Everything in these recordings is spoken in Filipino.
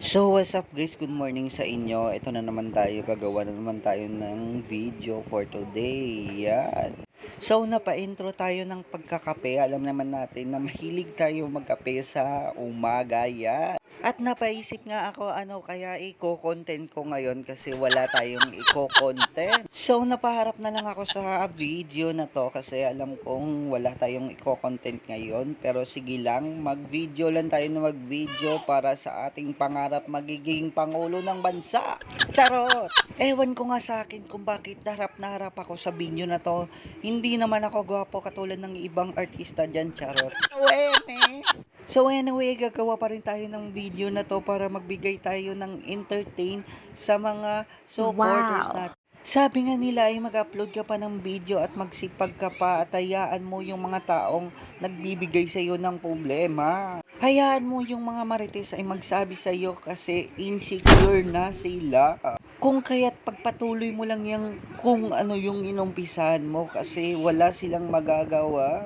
So, what's up guys? Good morning sa inyo. Ito na naman tayo. Gagawa na naman tayo ng video for today. Yan. So, napa-intro tayo ng pagkakape. Alam naman natin na mahilig tayo magkape sa umaga. Yan. At napaisip nga ako kaya i-content ko ngayon kasi wala tayong i-content. So, napaharap na lang ako sa video na to kasi alam kong wala tayong i-content ngayon. Pero sige lang, mag-video lang tayo na mag-video para sa ating pangarap magiging Pangulo ng Bansa. Charot! Ewan ko nga sa akin kung bakit na harap ako sa video na to. Hindi naman ako gwapo katulad ng ibang artista dyan, charot. Weme! So anyway, gagawa pa rin tayo ng video na to para magbigay tayo ng entertain sa mga supporters natin. Sabi nga nila ay mag-upload ka pa ng video at magsipag ka pa at hayaan mo yung mga taong nagbibigay sa iyo ng problema. Hayaan mo yung mga marites ay magsabi sa iyo kasi insecure na sila. Kung kaya't pagpatuloy mo lang yung kung ano yung inumpisahan mo kasi wala silang magagawa.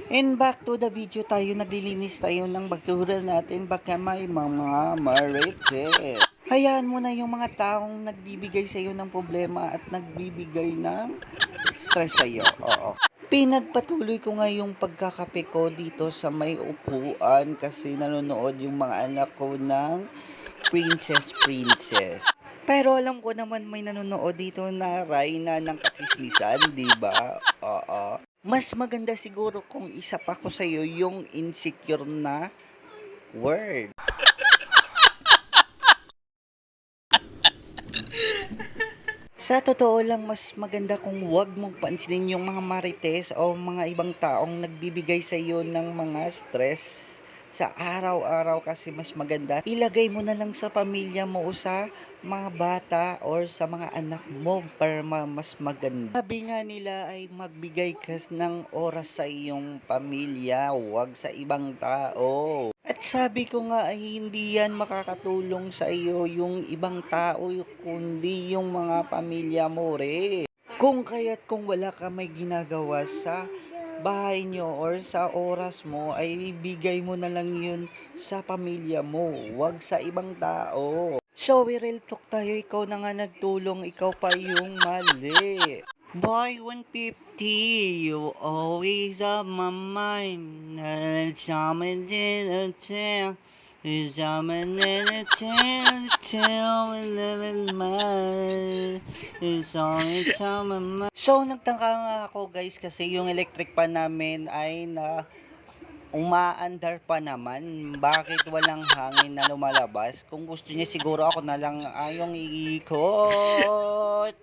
And back to the video tayo, naglilinis tayo ng basura natin baka may mga marites. Hayaan mo na yung mga taong nagbibigay sa iyo ng problema at nagbibigay ng stress sa iyo. Oo. Pinagpatuloy ko nga yung pagkakape ko dito sa may upuan kasi nanonood yung mga anak ko ng Princess. Pero alam ko naman may nanonood dito na Rayna ng katsismisan, di ba? Oo. Mas maganda siguro kung isa pa ko sa iyo yung insecure na word. Sa totoo lang, mas maganda kung huwag mong pansinin yung mga marites o mga ibang taong nagbibigay sa iyo ng mga stress sa araw-araw kasi mas maganda. Ilagay mo na lang sa pamilya mo o sa mga bata or sa mga anak mo para mas maganda. Sabi nga nila ay magbigay ka ng oras sa iyong pamilya, huwag sa ibang tao. At sabi ko nga ay hindi yan makakatulong sa iyo yung ibang tao kundi yung mga pamilya mo rin. Kung kaya't kung wala ka may ginagawa sa bahay nyo or sa oras mo ay ibigay mo na lang yun sa pamilya mo, wag sa ibang tao. So, we real talk tayo, ikaw na nga nagtulong, ikaw pa yung mali. Boy, 150, you always on my mind. Something in a tell, something in a tell me living my, it's only time my mind. So, nagtangka nga ako guys kasi yung electric pan namin ay na umaandar pa naman. Bakit walang hangin na lumalabas? Kung gusto niya siguro ako na lang ayong iikot.